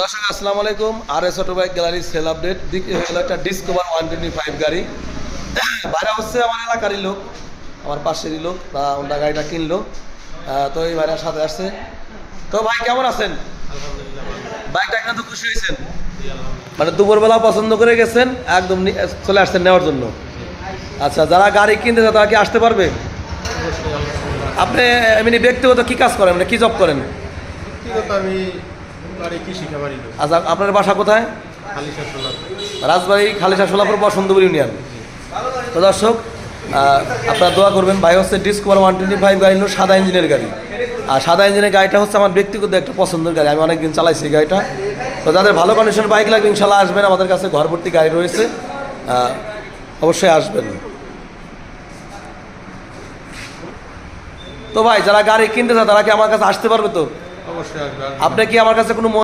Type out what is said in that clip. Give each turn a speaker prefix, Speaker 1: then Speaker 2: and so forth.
Speaker 1: দর্শক আসসালামু আলাইকুম। RS auto bike gallery sell update হলো একটা ডিসকভার 125 গাড়ি। বাইরে হচ্ছে আমার এলাকারই লোক, আমার পাশেরই লোক, তা ওনারা গাড়িটা কিনলো। তো এই ভাইয়ের সাথে আসছে। তো ভাই কেমন আছেন? বাইকটা কিনে তো খুশি হয়েছেন? মানে দুপুরবেলা পছন্দ করে গেছেন, একদম চলে আসছেন নেওয়ার জন্য। আচ্ছা, যারা গাড়ি কিনতে চায় তারা কি আসতে পারবে? আপনি এমনি ব্যক্তিগত কি কাজ করেন, মানে কি জব করেন?
Speaker 2: আমি বাড়ি কৃষি খামারি লোক।
Speaker 1: আচ্ছা, আপনার বাসা কোথায়?
Speaker 2: খালিশা সোলার।
Speaker 1: রাজবাড়ী খালিশা সোলাপুর বসন্তপুর ইউনিয়ন। তো দর্শক, আপনারা দোয়া করবেন। ভাই হচ্ছে ডিসকভার 125 গাড়ি হলো সাদা ইঞ্জিনের গাড়ি। আর সাদা ইঞ্জিনের গাড়িটা হচ্ছে আমার ব্যক্তিগত একটা পছন্দের গাড়ি, আমি অনেকদিন চালাইছি এই গাড়িটা। তো যাদের ভালো কন্ডিশনের বাইক লাগবে ইনশাল্লাহ আসবেন, আমাদের কাছে ঘর ভর্তি গাড়ি রয়েছে, অবশ্যই আসবেন। তো ভাই যারা গাড়ি কিনতে চায় তারা কি আমার কাছে আসতে পারবে? তো
Speaker 2: অবশ্যই আসবে।
Speaker 1: আপনি কি আমার কাছে কোনো